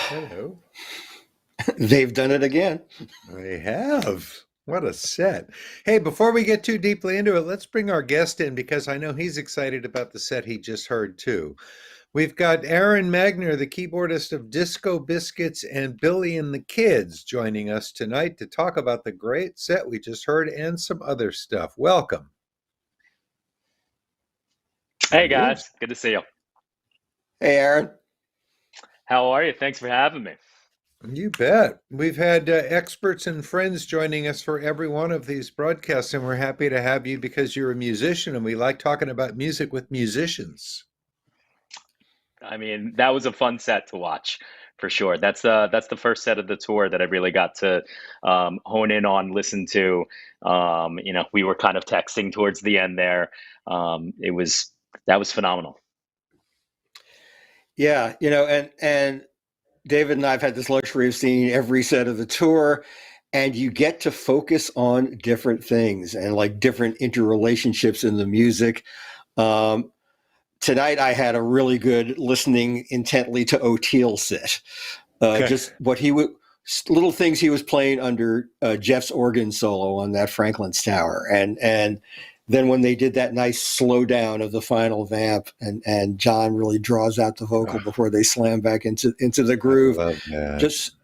Hello. They've done it again. They have. What a set. Hey, before we get too deeply into it, let's bring our guest in because I know he's excited about the set he just heard too. We've got Aaron Magner, the keyboardist of Disco Biscuits and Billy and the Kids, joining us tonight to talk about the great set we just heard and some other stuff. Welcome. There Hey he is. guys, good to see you. Hey, Aaron. How are you? Thanks for having me. You bet. We've had experts and friends joining us for every one of these broadcasts, and we're happy to have you because you're a musician and we like talking about music with musicians. I mean, that was a fun set to watch for sure. That's the first set of the tour that I really got to hone in on, listen to. We were kind of texting towards the end there. It was that was phenomenal. Yeah, and David and I've had this luxury of seeing every set of the tour, and you get to focus on different things and like different interrelationships in the music. Um, Tonight, I had a really good listening intently to O'Teal set. Just what he would, little things he was playing under Jeff's organ solo on that Franklin's Tower, and then when they did that nice slow down of the final vamp, and John really draws out the vocal before they slam back into the groove. I love that. Just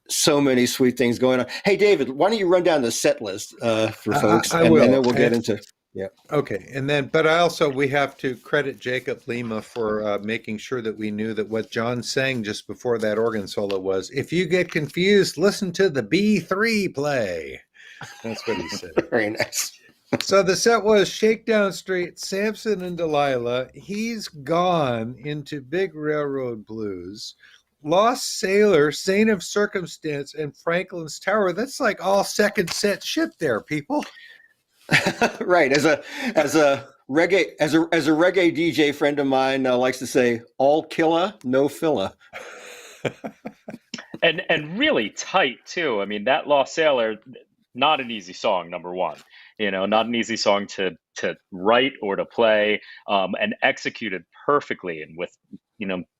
so many sweet things going on. Hey, David, why don't you run down the set list for folks, I and will. then we'll get into yeah. Okay, but we have to credit Jacob Lima for making sure that we knew that what John sang just before that organ solo was, if you get confused, listen to the B3 play. That's what he said. Very nice. So the set was Shakedown Street, Samson and Delilah, He's Gone into Big Railroad Blues, Lost Sailor, Saint of Circumstance, and Franklin's Tower. That's like all second set shit there, people. Right. As a reggae DJ friend of mine likes to say, all killer, no filler. And really tight too. I mean, that Lost Sailor, not an easy song, number one. Not an easy song to write or to play, and executed perfectly and with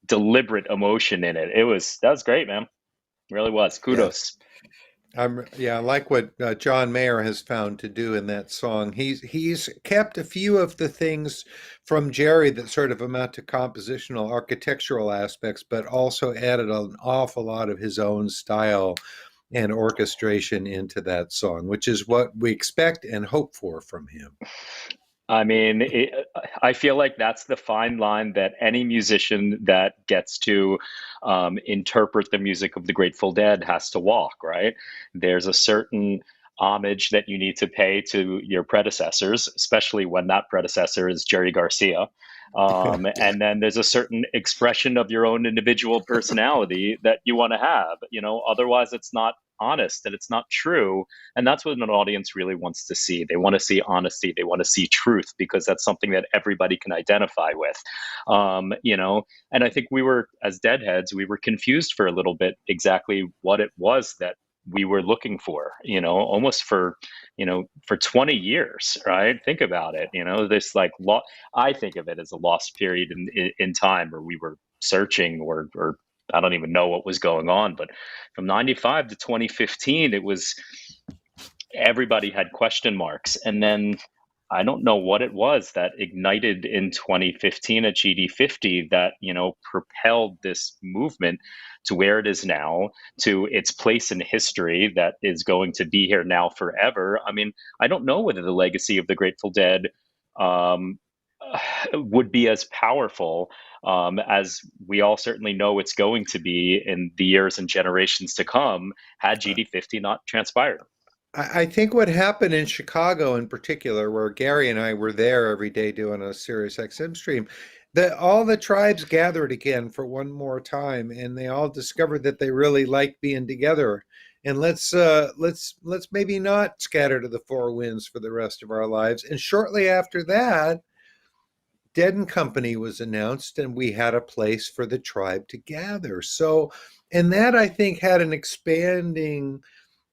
deliberate emotion in it. That was great, man. It really was. Yeah. Kudos. I like what John Mayer has found to do in that song. He's kept a few of the things from Jerry that sort of amount to compositional, architectural aspects, but also added an awful lot of his own style and orchestration into that song, which is what we expect and hope for from him. I mean, I feel like that's the fine line that any musician that gets to interpret the music of the Grateful Dead has to walk, right? There's a certain homage that you need to pay to your predecessors, especially when that predecessor is Jerry Garcia. And then there's a certain expression of your own individual personality that you want to have. Otherwise it's not honest and it's not true. And that's what an audience really wants to see. They want to see honesty. They want to see truth because that's something that everybody can identify with. And I think as Deadheads, we were confused for a little bit exactly what it was that we were looking for, almost for 20 years, right? Think about it, this I think of it as a lost period in time where we were searching or I don't even know what was going on, but from 95 to 2015, it was everybody had question marks. And then I don't know what it was that ignited in 2015 at GD50 that, propelled this movement to where it is now, to its place in history that is going to be here now forever. I mean, I don't know whether the legacy of the Grateful Dead would be as powerful as we all certainly know it's going to be in the years and generations to come had GD50 not transpired. I think what happened in Chicago in particular, where Gary and I were there every day doing a Sirius XM stream, that all the tribes gathered again for one more time, and they all discovered that they really like being together. And let's maybe not scatter to the four winds for the rest of our lives. And shortly after that, Dead and Company was announced, and we had a place for the tribe to gather. So, and that I think had an expanding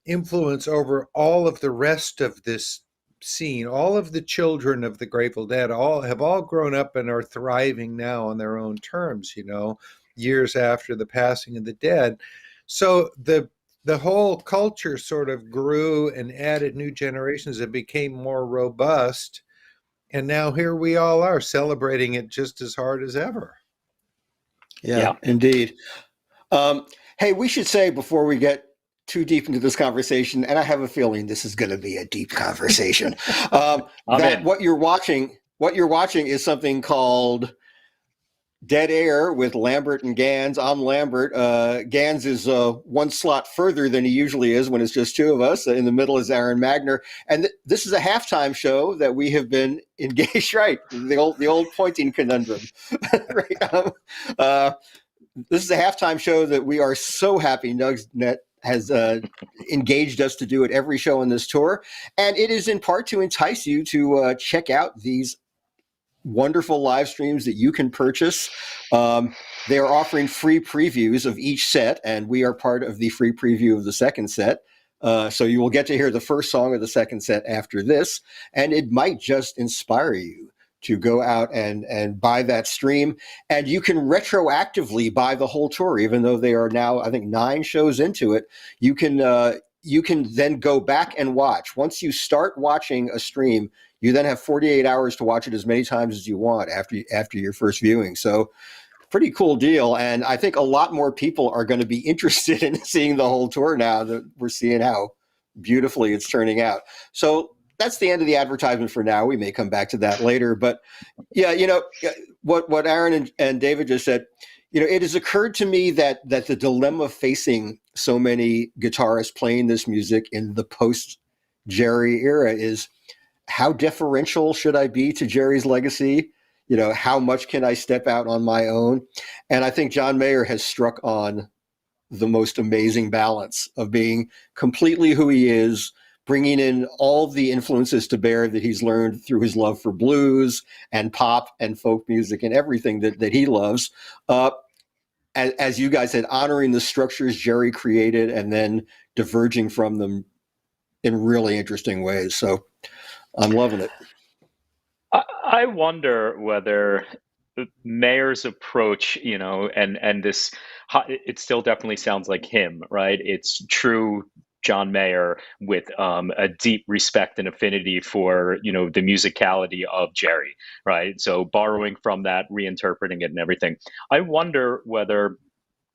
influence over all of the rest of this scene. All of the children of the Grateful Dead have all grown up and are thriving now on their own terms. years after the passing of the Dead. So the whole culture sort of grew and added new generations. It became more robust, and now here we all are celebrating it just as hard as ever. Yeah, Yeah. indeed. Um, hey, we should say before we get too deep into this conversation, and I have a feeling this is going to be a deep conversation, I'm that in. what you're watching is something called Dead Air with Lambert and Gans. I'm Lambert. Gans is one slot further than he usually is when it's just two of us. In the middle is Aaron Magner, and this is a halftime show that we have been engaged. Right, the old pointing conundrum. Right. Uh, this is a halftime show that we are so happy Nugsnet has engaged us to do at every show on this tour, and it is in part to entice you to check out these wonderful live streams that you can purchase. They are offering free previews of each set, and we are part of the free preview of the second set. So you will get to hear the first song of the second set after this, and it might just inspire you to go out and buy that stream. And you can retroactively buy the whole tour, even though they are now, I think, 9 shows into it. You can then go back and watch. Once you start watching a stream, you then have 48 hours to watch it as many times as you want after your first viewing. So pretty cool deal. And I think a lot more people are going to be interested in seeing the whole tour now that we're seeing how beautifully it's turning out. So that's the end of the advertisement for now. We may come back to that later. But yeah, what Aaron and David just said, it has occurred to me that the dilemma facing so many guitarists playing this music in the post Jerry era is, how deferential should I be to Jerry's legacy? How much can I step out on my own? And I think John Mayer has struck on the most amazing balance of being completely who he is, bringing in all the influences to bear that he's learned through his love for blues and pop and folk music and everything that he loves. As you guys said, honoring the structures Jerry created and then diverging from them in really interesting ways. So I'm loving it. I wonder whether Mayer's approach, and this, it still definitely sounds like him, right? It's true John Mayer with a deep respect and affinity for, the musicality of Jerry, right? So borrowing from that, reinterpreting it and everything. I wonder whether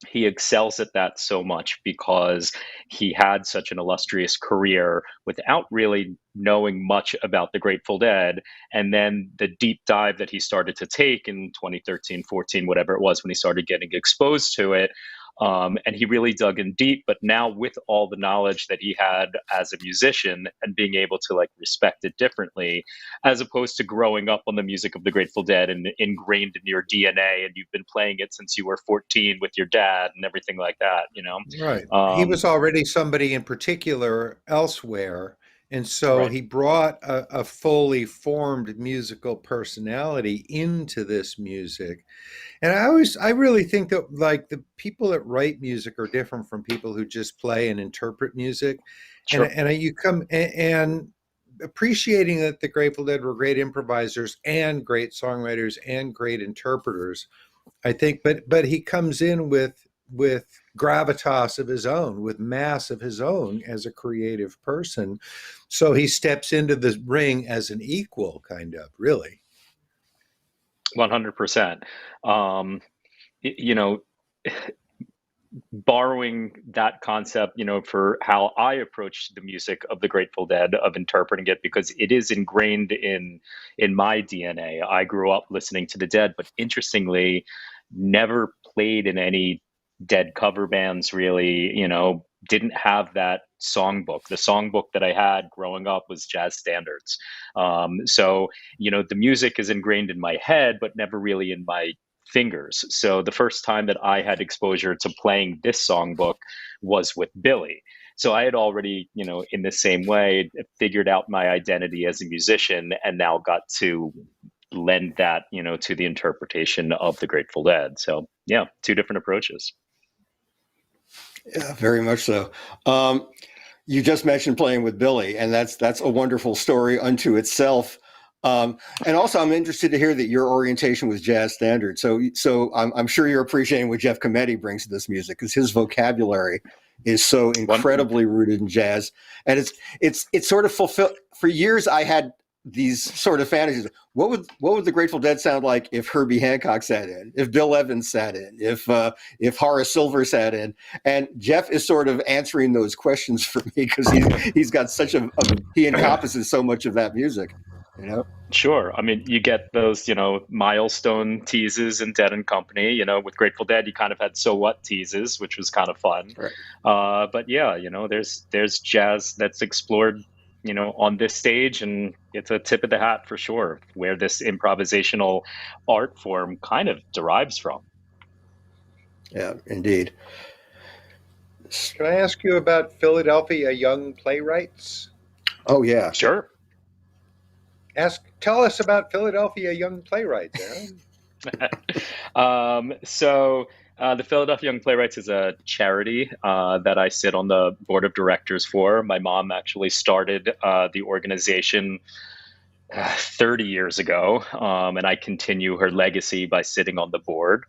he excels at that so much because he had such an illustrious career without really knowing much about the Grateful Dead. And then the deep dive that he started to take in 2013, 14, whatever it was, when he started getting exposed to it. And he really dug in deep. But now, with all the knowledge that he had as a musician and being able to respect it differently, as opposed to growing up on the music of the Grateful Dead and ingrained in your DNA, and you've been playing it since you were 14 with your dad and everything like that. Right. He Um, was already somebody in particular elsewhere. And so right. he brought a fully formed musical personality into this music. And I really think that the people that write music are different from people who just play and interpret music. Sure. You come and appreciating that the Grateful Dead were great improvisers and great songwriters and great interpreters, I think, but he comes in with gravitas of his own, with mass of his own as a creative person. So he steps into the ring as an equal, kind of, really. 100%. Um, you know, borrowing that concept, for how I approach the music of the Grateful Dead, of interpreting it, because it is ingrained in my DNA. I grew up listening to the Dead, but interestingly, never played in any Dead cover bands. Really, didn't have that songbook. The songbook that I had growing up was jazz standards. So the music is ingrained in my head, but never really in my fingers. So the first time that I had exposure to playing this songbook was with Billy. So I had already, in the same way, figured out my identity as a musician, and now got to lend that, to the interpretation of the Grateful Dead. So yeah, two different approaches. Yeah, very much so. You just mentioned playing with Billy, and that's a wonderful story unto itself. And also, I'm interested to hear that your orientation was jazz standard. So I'm sure you're appreciating what Jeff Cometti brings to this music, because his vocabulary is so One, incredibly rooted in jazz, and it's sort of fulfilled. For years, I had these sort of fantasies. What would the Grateful Dead sound like if Herbie Hancock sat in, if Bill Evans sat in, if Horace Silver sat in? And Jeff is sort of answering those questions for me, because he's got such he encompasses so much of that music, you know. sure. I mean, you get those, milestone teases in Dead and Company. With Grateful Dead, you kind of had so what teases, which was kind of fun. Right. But yeah, there's jazz that's explored, on this stage, and it's a tip of the hat for sure, where this improvisational art form kind of derives from. Yeah, indeed. Can I ask you about Philadelphia Young Playwrights? Oh yeah. Sure. Tell us about Philadelphia Young Playwrights, Aaron. The Philadelphia Young Playwrights is a charity that I sit on the board of directors for. My mom actually started the organization 30 years ago, and I continue her legacy by sitting on the board.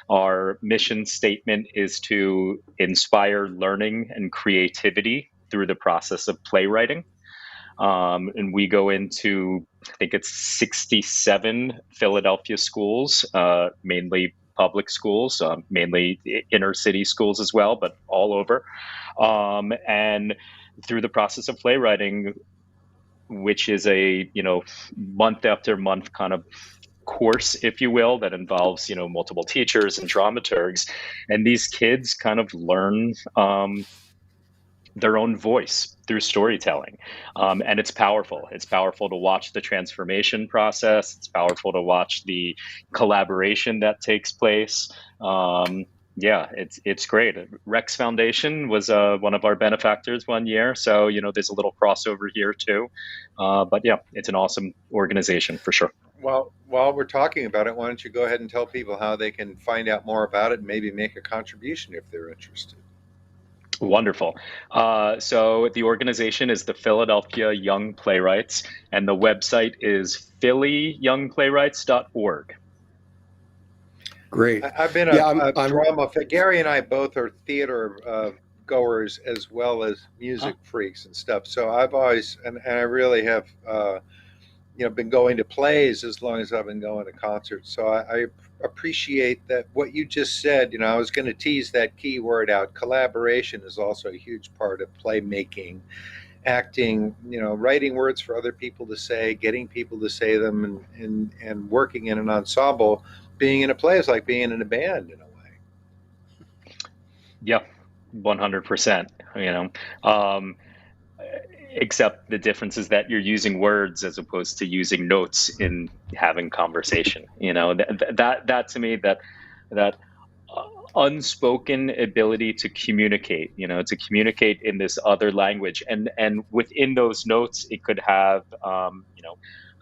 Our mission statement is to inspire learning and creativity through the process of playwriting. And we go into, I think it's 67 Philadelphia schools, mainly public schools, mainly inner city schools as well, but all over. And through the process of playwriting, which is a, month after month kind of course, if you will, that involves, multiple teachers and dramaturgs. And these kids kind of learn their own voice through storytelling. And it's powerful. It's powerful to watch the transformation process. It's powerful to watch the collaboration that takes place. Yeah, it's great. Rex Foundation was one of our benefactors one year. So, there's a little crossover here too. But yeah, it's an awesome organization for sure. Well, while we're talking about it, why don't you go ahead and tell people how they can find out more about it and maybe make a contribution if they're interested? Wonderful. So the organization is the Philadelphia Young Playwrights, and the website is phillyyoungplaywrights.org. Great. I've been a drama. Gary and I both are theater goers as well as music freaks and stuff. So I've always, and I really have, been going to plays as long as I've been going to concerts. So I appreciate that what you just said. I was going to tease that key word out. Collaboration is also a huge part of playmaking, acting, writing words for other people to say, getting people to say them, and working in an ensemble. Being in a play is like being in a band in a way. Yeah, 100%. Except the difference is that you're using words as opposed to using notes in having conversation. That to me, that unspoken ability to communicate, to communicate in this other language, and within those notes, it could have,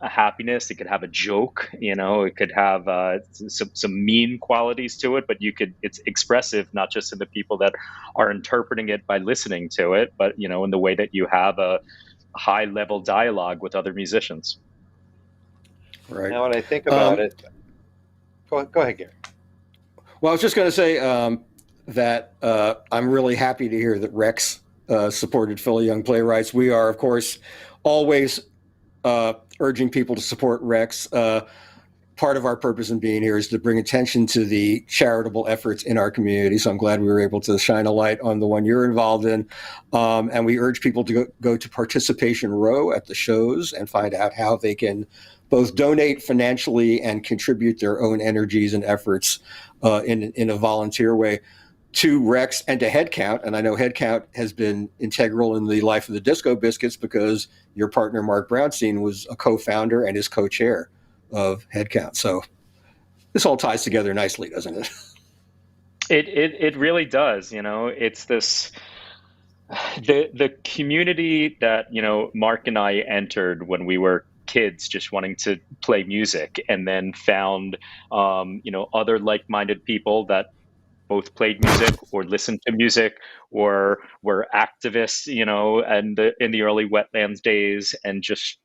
a happiness, it could have a joke, it could have some mean qualities to it, but it's expressive, not just in the people that are interpreting it by listening to it, but, in the way that you have a high level dialogue with other musicians. Right. Now, when I think about it, go ahead, Gary. Well, I was just going to say that I'm really happy to hear that Rex supported Philly Young Playwrights. We are, of course, always urging people to support Rex. Part of our purpose in being here is to bring attention to the charitable efforts in our community. So I'm glad we were able to shine a light on the one you're involved in. And we urge people to go to Participation Row at the shows and find out how they can both donate financially and contribute their own energies and efforts in a volunteer way to Rex and to Headcount. And I know Headcount has been integral in the life of the Disco Biscuits because your partner, Mark Brownstein, was a co-founder and is co-chair of Headcount. So this all ties together nicely, doesn't it? It really does. It's this, the community that, Mark and I entered when we were kids just wanting to play music, and then found, other like-minded people that both played music or listened to music or were activists, and in the early Wetlands days, and just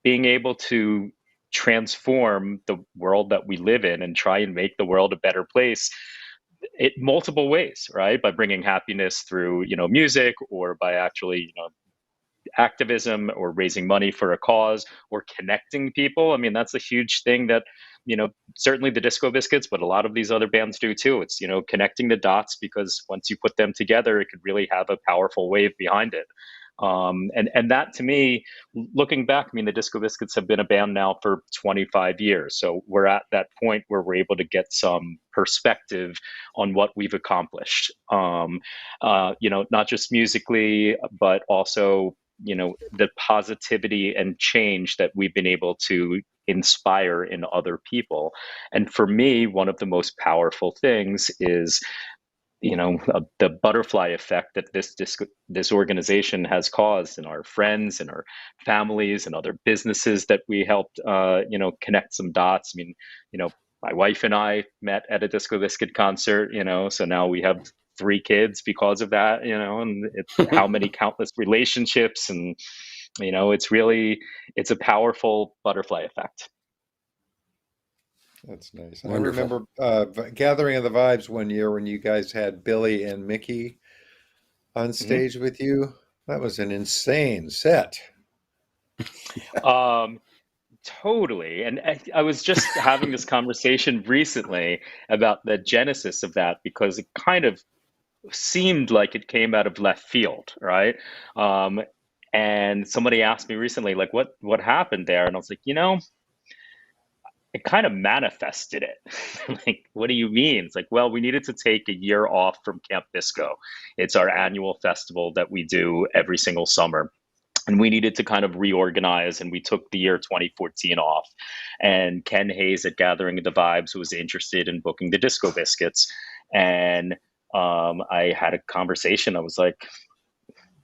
being able to transform the world that we live in and try and make the world a better place in multiple ways, right? By bringing happiness through, music, or by actually, activism, or raising money for a cause, or connecting people. I mean, that's a huge thing that, certainly the Disco Biscuits, but a lot of these other bands do too. It's, connecting the dots, because once you put them together, it could really have a powerful wave behind it. And that, to me, looking back, I mean, the Disco Biscuits have been a band now for 25 years. So we're at that point where we're able to get some perspective on what we've accomplished. Not just musically, but also, the positivity and change that we've been able to inspire in other people. And for me, one of the most powerful things is, the butterfly effect that this organization has caused in our friends and our families and other businesses that we helped, connect some dots. I mean, my wife and I met at a Disco Biscuit concert, so now we have 3 kids because of that, and how many countless relationships, and, it's a powerful butterfly effect. That's nice. Wonderful. I remember Gathering of the Vibes one year when you guys had Billy and Mickey on Mhm. stage with you. That was an insane set. Um, Totally. And I was just having this conversation recently about the genesis of that, because it kind of seemed like it came out of left field, right? Um, and somebody asked me recently, like, what happened there? And I was like, it kind of manifested it. Like, what do you mean? It's like, well, we needed to take a year off from Camp Bisco. It's our annual festival that we do every single summer. And we needed to kind of reorganize, and we took the year 2014 off. And Ken Hayes at Gathering of the Vibes was interested in booking the Disco Biscuits. And I had a conversation. I was like,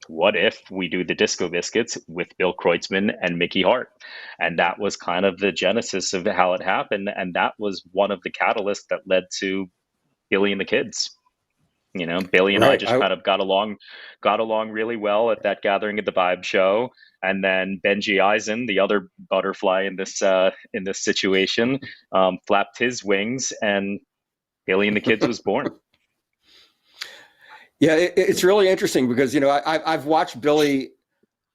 what if we do the Disco Biscuits with Bill Kreutzmann and Mickey Hart? And that was kind of the genesis of how it happened. And that was one of the catalysts that led to Billy and the Kids. Billy and I Right. just kind of got along really well at that Gathering at the Vibe show. And then Benji Eisen, the other butterfly in this situation, flapped his wings, and Billy and the Kids was born. Yeah, it's really interesting because I've watched Billy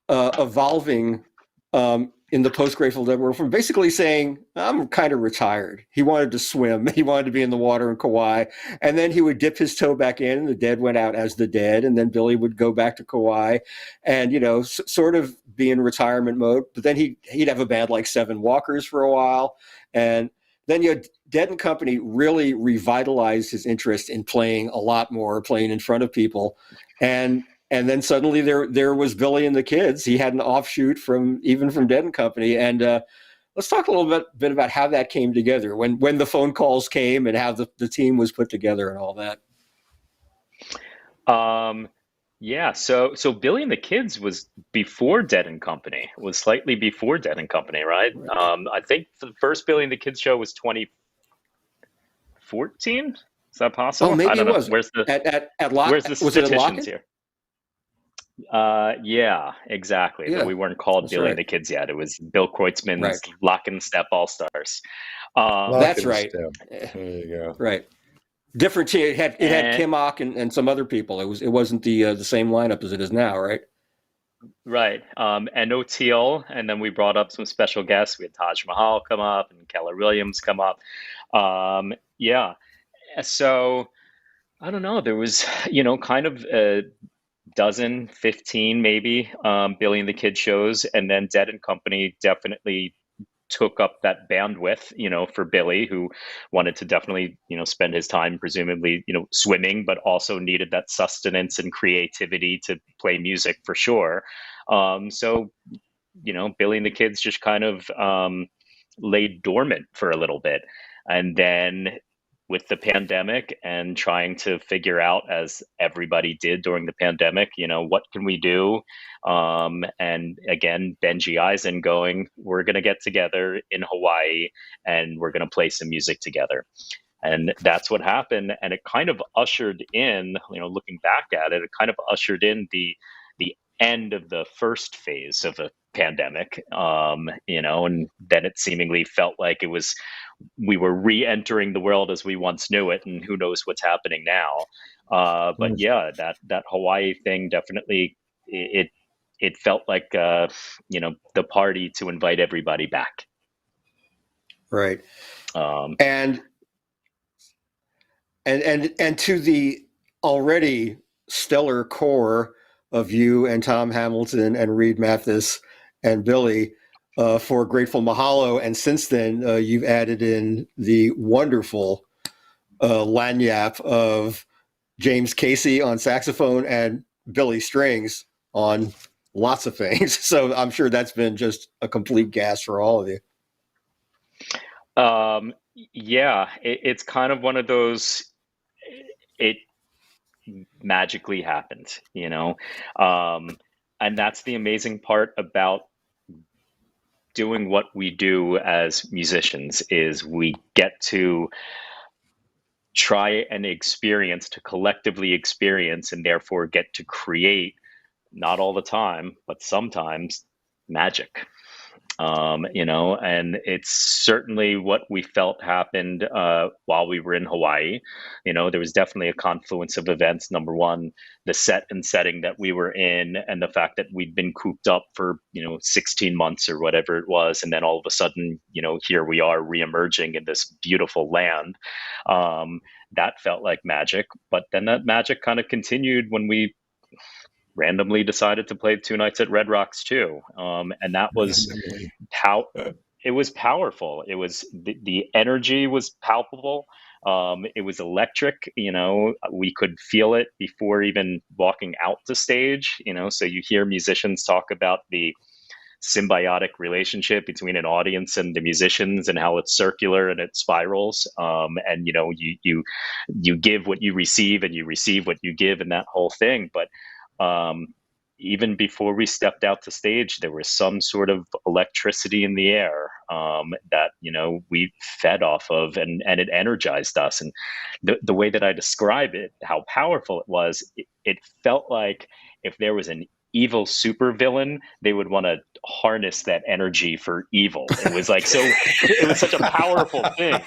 evolving in the post Grateful Dead world, from basically saying, I'm kind of retired. He wanted to swim. He wanted to be in the water in Kauai. And then he would dip his toe back in, and the Dead went out as the Dead. And then Billy would go back to Kauai and, sort of be in retirement mode. But then he'd have a band like Seven Walkers for a while. And then Dead and Company really revitalized his interest in playing a lot more, playing in front of people. And then suddenly there was Billy and the Kids. He had an offshoot from Dead and Company. And let's talk a little bit about how that came together, when the phone calls came and how the team was put together and all that. Yeah, so Billy and the Kids was before Dead and Company. It was slightly before Dead and Company, right? I think the first Billy and the Kids show was 2014. Is that possible? Oh, maybe I don't it know. was Where's the Lock. Was it at statistics Lock-In? here? Yeah, exactly. But Yeah, we weren't called that's Billy right. and the Kids yet. It was Bill Kreutzmann's Right. Lock and Step All Stars. Lock That's and right. Step. There you go. Right. Different team. It had And Kim Ock and some other people. It wasn't the same lineup as it is now, right? right. And O'Teal, and then we brought up some special guests. We had Taj Mahal come up and Keller Williams come up. Yeah. So I don't know. There was, kind of a dozen, 15 maybe, Billy and the Kid shows, and then Dead and Company definitely took up that bandwidth, for Billy, who wanted to definitely, spend his time presumably, swimming, but also needed that sustenance and creativity to play music for sure. So, Billy and the Kids just kind of laid dormant for a little bit. And then with the pandemic and trying to figure out, as everybody did during the pandemic, what can we do? And again, Benji Eisen going, we're going to get together in Hawaii and we're going to play some music together. And that's what happened. And it kind of ushered in, looking back at it, it kind of ushered in the end of the first phase of a pandemic, and then it seemingly felt like we were re-entering the world as we once knew it, and who knows what's happening now. But yeah, that Hawaii thing definitely it felt like the party to invite everybody back. Right. Um, And to the already stellar core of you and Tom Hamilton and Reed Mathis and Billy for Grateful Mahalo. And since then, you've added in the wonderful lagniappe of James Casey on saxophone and Billy Strings on lots of things. So I'm sure that's been just a complete gas for all of you. yeah, it's kind of one of those. It magically happened, and that's the amazing part about doing what we do as musicians is we get to try and experience, to collectively experience, and therefore get to create, not all the time but sometimes, magic. And it's certainly what we felt happened while we were in Hawaii. There was definitely a confluence of events. Number one, the set and setting that we were in, and the fact that we'd been cooped up for 16 months or whatever it was, and then all of a sudden, here we are reemerging in this beautiful land. That felt like magic, but then that magic kind of continued when we randomly decided to play 2 nights at Red Rocks too, and that was how it was powerful. It was the energy was palpable. It was electric. We could feel it before even walking out to stage. So you hear musicians talk about the symbiotic relationship between an audience and the musicians, and how it's circular and it spirals. And you give what you receive, and you receive what you give, and that whole thing. But even before we stepped out to stage, there was some sort of electricity in the air that we fed off of, and it energized us. And the way that I describe it, how powerful it was, it felt like if there was an evil supervillain, they would want to harness that energy for evil. It was like so. It was such a powerful thing.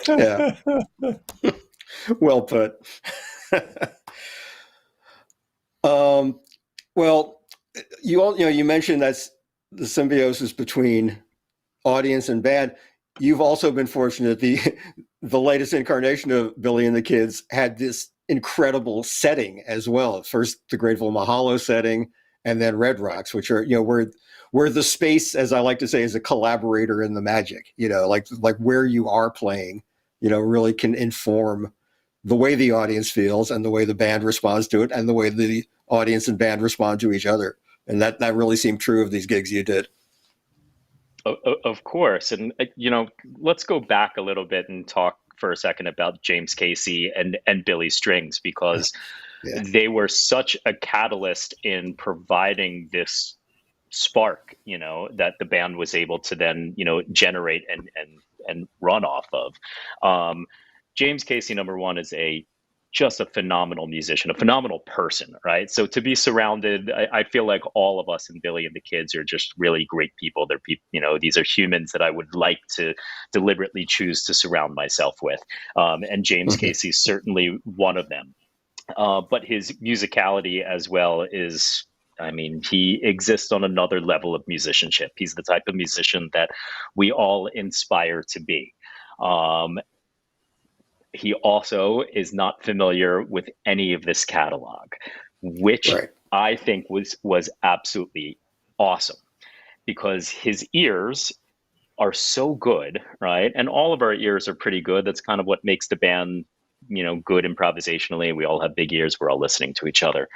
Yeah. Well put. Well, you mentioned that's the symbiosis between audience and band. You've also been fortunate. The latest incarnation of Billy and the Kids had this incredible setting as well. First, the Grateful Mahalo setting, and then Red Rocks, which are where the space, as I like to say, is a collaborator in the magic. Like where you are playing, really can inform the way the audience feels and the way the band responds to it and the way the audience and band respond to each other. And that really seemed true of these gigs you did. Of course. And, let's go back a little bit and talk for a second about James Casey and Billy Strings, because they were such a catalyst in providing this spark, that the band was able to then, generate and run off of. James Casey, number one, is just a phenomenal musician, a phenomenal person, right? So to be surrounded, I feel like all of us and Billy and the Kids are just really great people. They're people, these are humans that I would like to deliberately choose to surround myself with. And James Casey is certainly one of them. But his musicality as well is, he exists on another level of musicianship. He's the type of musician that we all inspire to be. He also is not familiar with any of this catalog, which I think was absolutely awesome, because his ears are so good, right? And all of our ears are pretty good. That's kind of what makes the band, good improvisationally. We all have big ears. We're all listening to each other.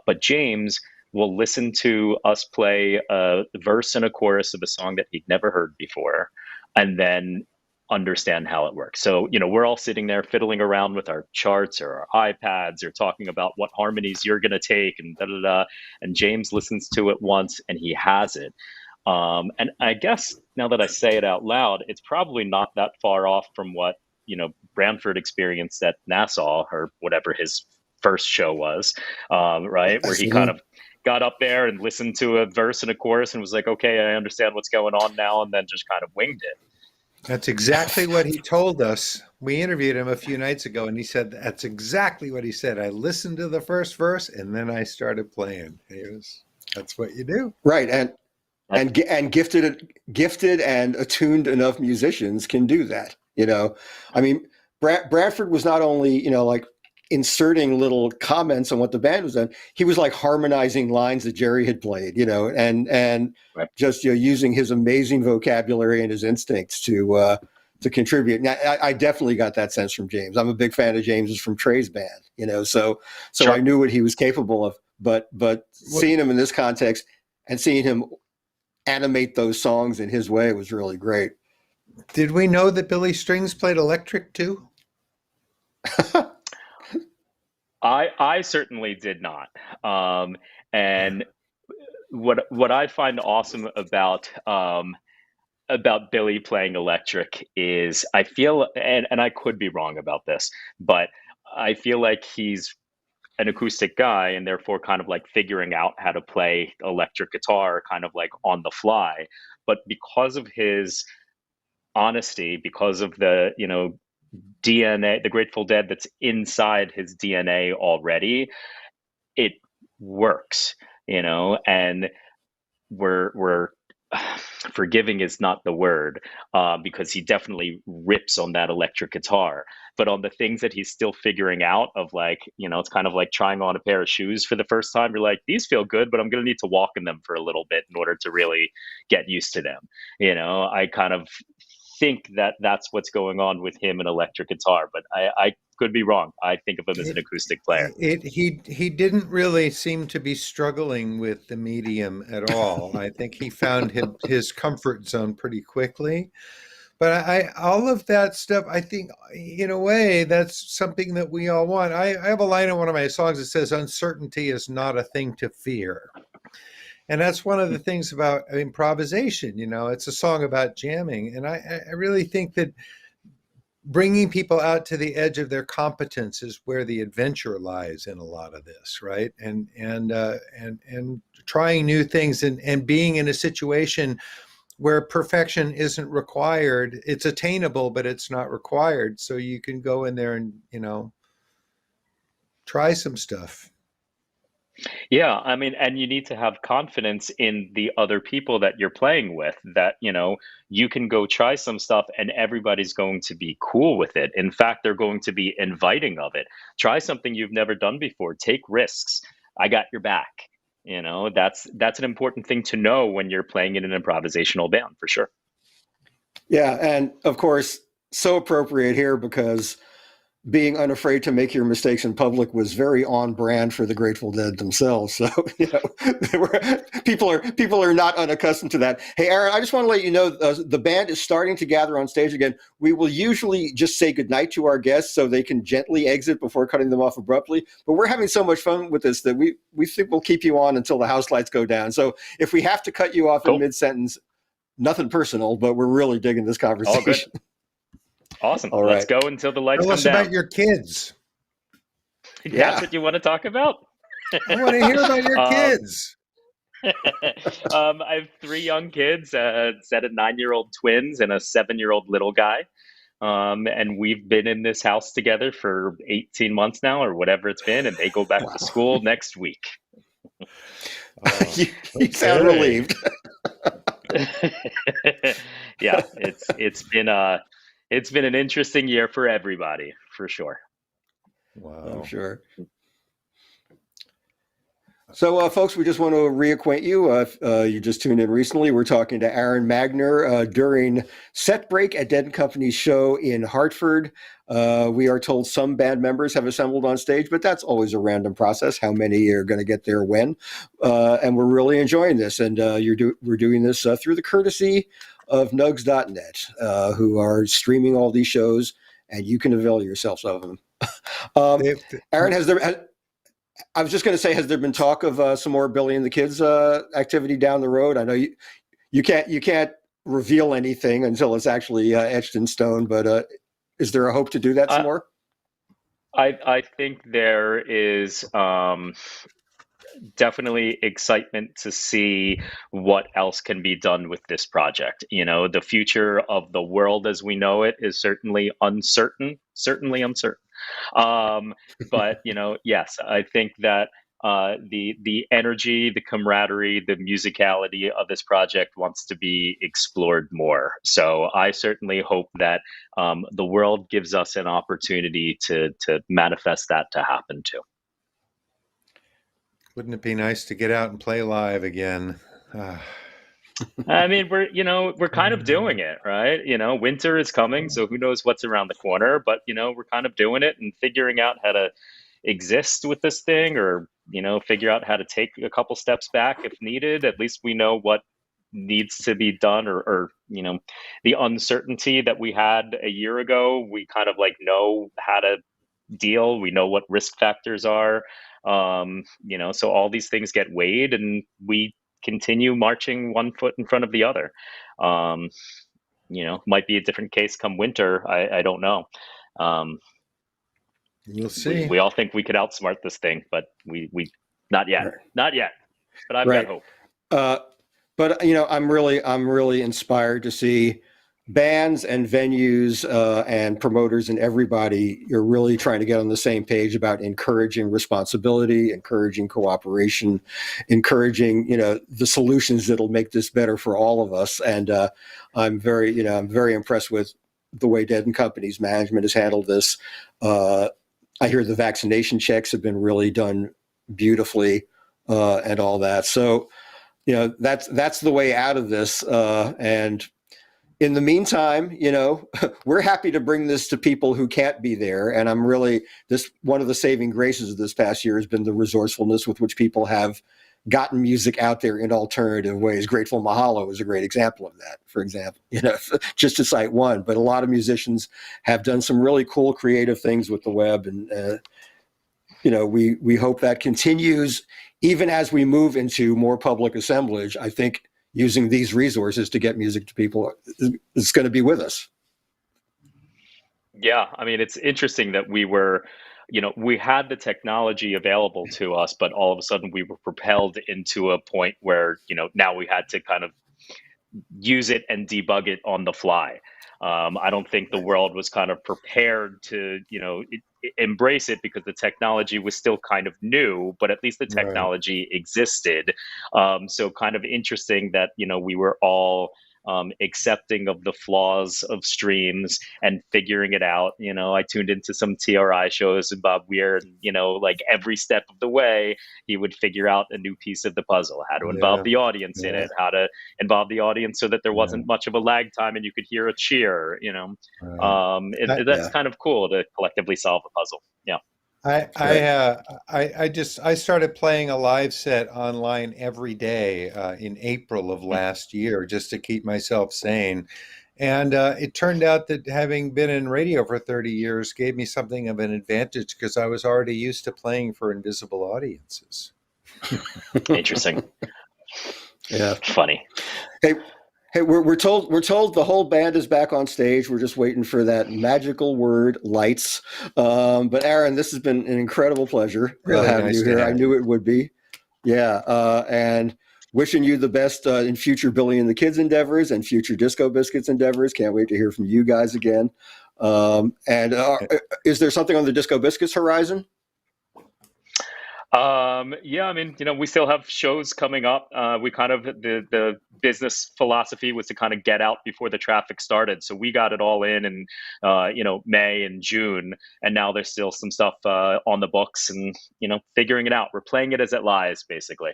But James will listen to us play a verse and a chorus of a song that he'd never heard before, and then understand how it works. So, we're all sitting there fiddling around with our charts or our iPads, or talking about what harmonies you're going to take, and da da da. And James listens to it once and he has it. And I guess now that I say it out loud, it's probably not that far off from what, Branford experienced at Nassau, or whatever his first show was, right? Where he kind of got up there and listened to a verse and a chorus and was like, okay, I understand what's going on now, and then just kind of winged it. That's exactly what he told us. We interviewed him a few nights ago, and he said that's exactly what he said. I listened to the first verse, and then I started playing. That's what you do, right? And gifted and attuned enough musicians can do that. I mean, Bradford was not only like inserting little comments on what the band was doing, he was like harmonizing lines that Jerry had played, and right. just using his amazing vocabulary and his instincts to contribute. Now, I definitely got that sense from James. I'm a big fan of James's from Trey's band, so Sure. I knew what he was capable of. But seeing him in this context and seeing him animate those songs in his way was really great. Did we know that Billy Strings played electric too? I certainly did not. And what I find awesome about Billy playing electric is I feel, and I could be wrong about this, but I feel like he's an acoustic guy and therefore kind of like figuring out how to play electric guitar kind of like on the fly. But because of his honesty, because of the DNA, the Grateful Dead that's inside his DNA already, it works, and we're forgiving is not the word, because he definitely rips on that electric guitar, but on the things that he's still figuring out of, like, it's kind of like trying on a pair of shoes for the first time. You're like, these feel good, but I'm going to need to walk in them for a little bit in order to really get used to them. I kind of think that that's what's going on with him and electric guitar, but I could be wrong. I think of him as an acoustic player. He didn't really seem to be struggling with the medium at all. I think he found his comfort zone pretty quickly. But all of that stuff, I think, in a way, that's something that we all want. I have a line in one of my songs that says, "Uncertainty is not a thing to fear." And that's one of the things about improvisation. It's a song about jamming. And I really think that bringing people out to the edge of their competence is where the adventure lies in a lot of this, right? And trying new things and being in a situation where perfection isn't required. It's attainable, but it's not required. So you can go in there and, try some stuff. Yeah, I mean, and you need to have confidence in the other people that you're playing with, that, you can go try some stuff and everybody's going to be cool with it. In fact, they're going to be inviting of it. Try something you've never done before. Take risks. I got your back. That's an important thing to know when you're playing in an improvisational band, for sure. Yeah, and of course, so appropriate here because being unafraid to make your mistakes in public was very on brand for the Grateful Dead themselves. So, people are not unaccustomed to that. Hey, Aaron, I just want to let you know the band is starting to gather on stage again. We will usually just say goodnight to our guests so they can gently exit before cutting them off abruptly. But we're having so much fun with this that we think we'll keep you on until the house lights go down. So if we have to cut you off in mid-sentence, nothing personal, but we're really digging this conversation. All good. Awesome. All Let's right. go until the lights Tell come us down. about your kids. That's what you want to talk about? I want to hear about your kids. I have 3 young kids, a set of 9-year-old twins and a 7-year-old little guy. And we've been in this house together for 18 months now, or whatever it's been, and they go back to school next week. You sound relieved. Yeah, it's been an interesting year for everybody, for sure. Wow. I'm sure. So, folks, we just want to reacquaint you. If you just tuned in recently, we're talking to Aaron Magner during Set Break at Dead & Company's show in Hartford. We are told some band members have assembled on stage, but that's always a random process, how many are going to get there when. And we're really enjoying this. And we're doing this through the courtesy of nugs.net, who are streaming all these shows, and you can avail yourselves of them. Aaron, I was just going to say, has there been talk of some more Billy and the Kids activity down the road? I know you can't reveal anything until it's actually etched in stone, but is there a hope to do that some more? I think there is definitely excitement to see what else can be done with this project. You know, the future of the world as we know it is certainly uncertain. Um, but you know, yes, I think that the energy, the camaraderie, the musicality of this project wants to be explored more. So I certainly hope that the world gives us an opportunity to manifest that to happen too. Wouldn't it be nice to get out and play live again? Ah. I mean, we're kind of doing it, right? You know, winter is coming, so who knows what's around the corner, but we're kind of doing it and figuring out how to exist with this thing, or figure out how to take a couple steps back if needed. At least we know what needs to be done, or the uncertainty that we had a year ago, we kind of like know how to deal. We know what risk factors are. So all these things get weighed, and we continue marching one foot in front of the other. Um, might be a different case come winter. I don't know. Um, We'll we, see. we all think we could outsmart this thing, but we not yet, Right. not yet. But I've Right. got hope. But I'm really inspired to see bands and venues and promoters and everybody. You're really trying to get on the same page about encouraging responsibility, encouraging cooperation, encouraging the solutions that'll make this better for all of us. And I'm very impressed with the way Dead and Company's management has handled this. I hear the vaccination checks have been really done beautifully and all that. So that's the way out of this. And in the meantime, we're happy to bring this to people who can't be there. And one of the saving graces of this past year has been the resourcefulness with which people have gotten music out there in alternative ways. Grateful Mahalo is a great example of that, for example, just to cite one. But a lot of musicians have done some really cool, creative things with the web. And, we hope that continues even as we move into more public assemblage. I think using these resources to get music to people is going to be with us. Yeah, I mean, it's interesting that we had the technology available to us, but all of a sudden we were propelled into a point where, now we had to kind of use it and debug it on the fly. I don't think the world was kind of prepared to, embrace it, because the technology was still kind of new, but at least the Right. technology existed. So kind of interesting that, we were all accepting of the flaws of streams and figuring it out. I tuned into some TRI shows, and Bob Weir, and, like every step of the way, he would figure out a new piece of the puzzle, how to involve Yeah. the audience in Yeah. it, how to involve the audience so that there Yeah. wasn't much of a lag time and you could hear a cheer. Right. That's kind of cool to collectively solve a puzzle. Yeah. I started playing a live set online every day in April of last year just to keep myself sane. And it turned out that having been in radio for 30 years gave me something of an advantage, because I was already used to playing for invisible audiences. Interesting. Yeah. Funny. Hey, we're told the whole band is back on stage. We're just waiting for that magical word, lights. But Aaron, this has been an incredible pleasure Really having nice you to here. have I knew it would be. Yeah, and wishing you the best in future Billy and the Kids endeavors and future Disco Biscuits endeavors. Can't wait to hear from you guys again. And is there something on the Disco Biscuits horizon? Yeah, I mean, we still have shows coming up. We kind of the business philosophy was to kind of get out before the traffic started, so we got it all in May and June, and now there's still some stuff on the books, and figuring it out. We're playing it as it lies, basically.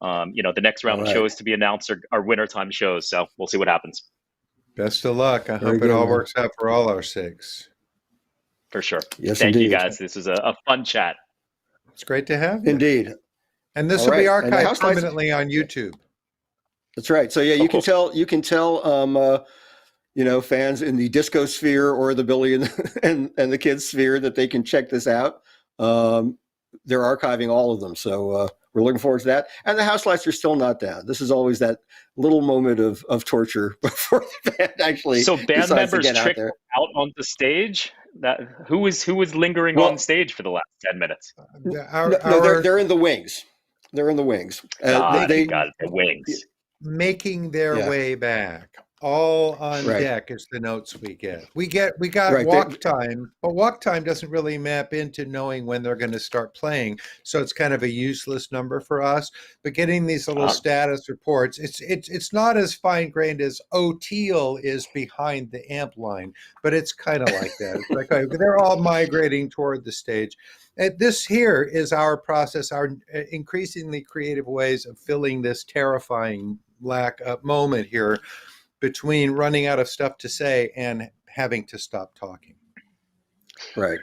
The next round of shows to be announced are wintertime shows, so we'll see what happens. Best of luck. I Very hope good, it all man. works out for all our sakes. For sure. Yes, Thank you, indeed. guys. This was a fun chat. It's great to have you. Indeed. And this All will be right. And archived House Lights- permanently on YouTube. That's right. So yeah, you can tell fans in the disco sphere or the Billy and the Kids sphere that they can check this out. They're archiving all of them, so we're looking forward to that. And the house lights are still not down. This is always that little moment of torture before the band actually. So band decides to members get out trick there. out on the stage That who was lingering on Well, stage for the last 10 minutes? no, they're in the wings. They're in the wings. Got it, They got it. The wings. making their yeah, way back. All on right, deck is the notes we get. We got right. They, walk time, but walk time doesn't really map into knowing when they're going to start playing. So it's kind of a useless number for us. But getting these little Ah, status reports, it's not as fine grained as O'Teal is behind the amp line, but it's kind of like that. It's like they're all migrating toward the stage. This here is our process, our increasingly creative ways of filling this terrifying lack of moment here between running out of stuff to say and having to stop talking. right.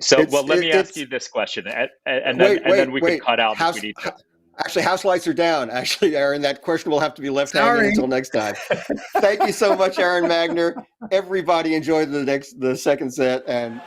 so, well, let me ask It's you this question, and then we could wait. cut out if we need to. Actually, house lights are down. Actually, Aaron, that question will have to be left hanging Sorry. until next time. Thank you so much, Aaron Magner. Everybody enjoyed the second set, and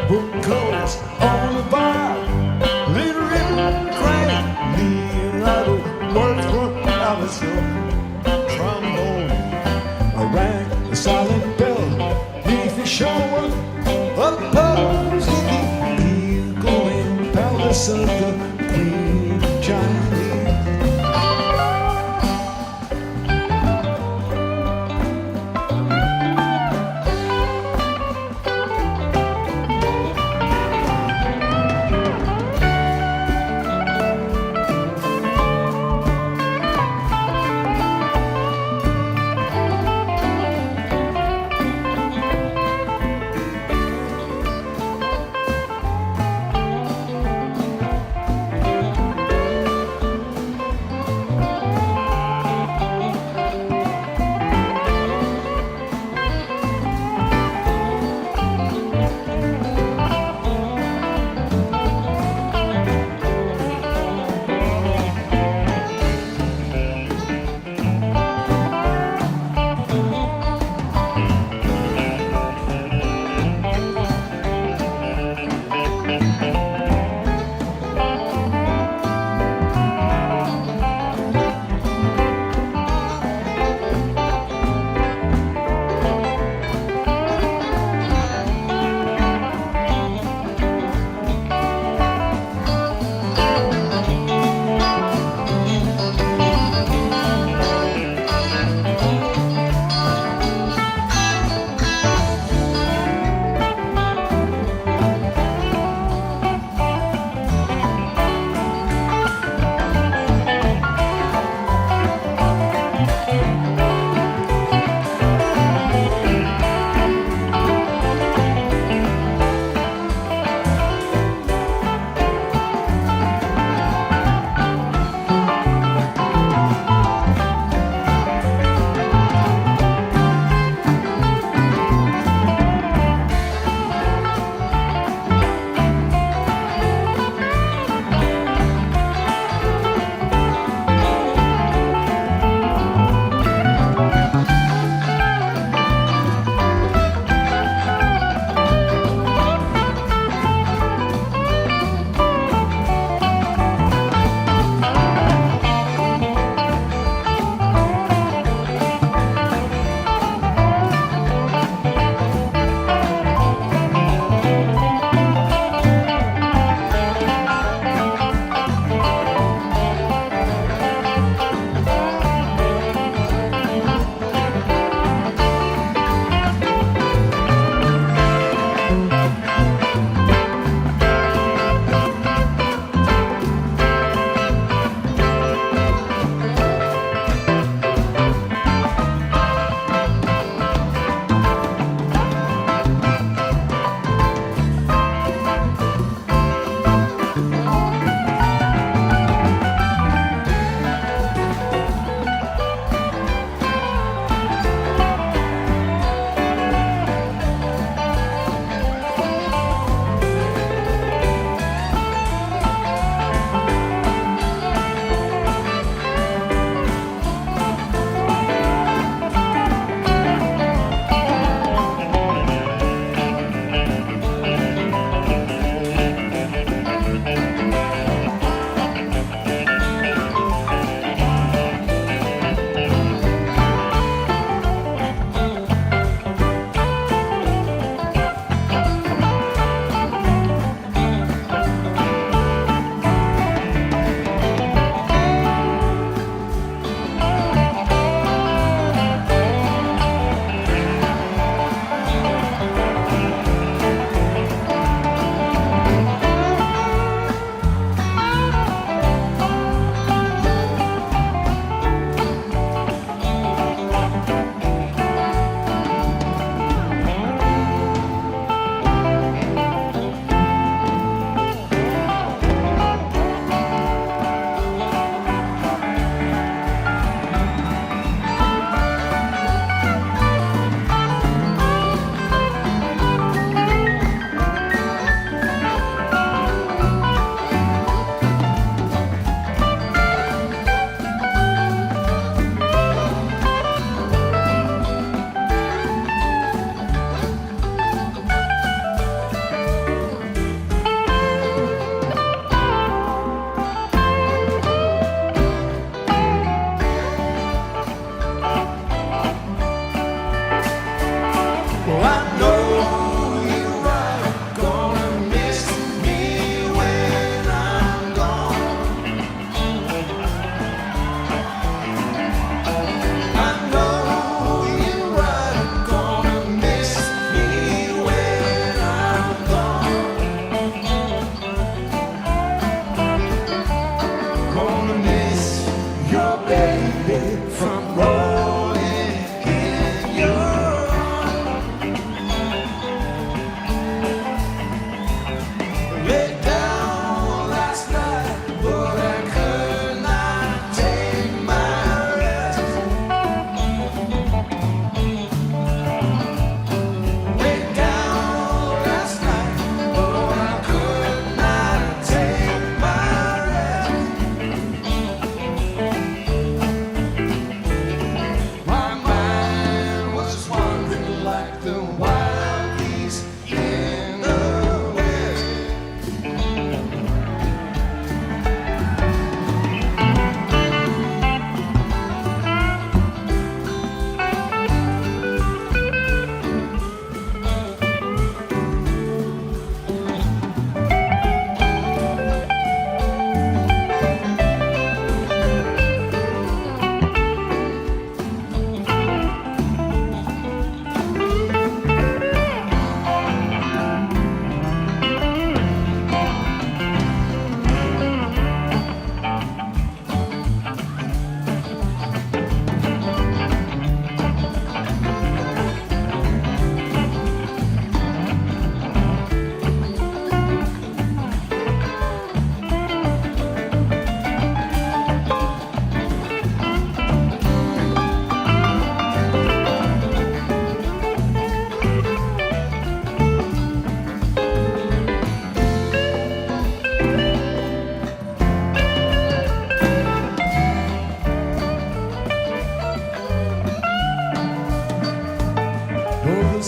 book clothes on the bar. Little ribbon crying, Leonardo works for Alice. Trombone, a rang, a silent bell. Leafy shower, a pose in the eagle-winged palace of the Queen of Chinese.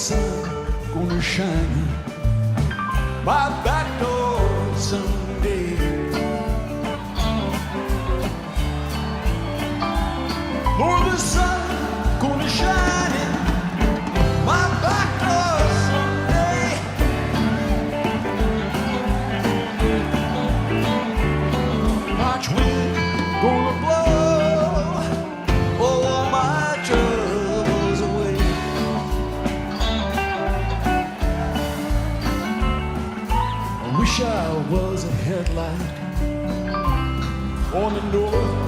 sun gonna shine my back door someday. For the sun gonna shine in my back door someday. March wind gonna blow all my troubles away. I wish I was a headlight on the north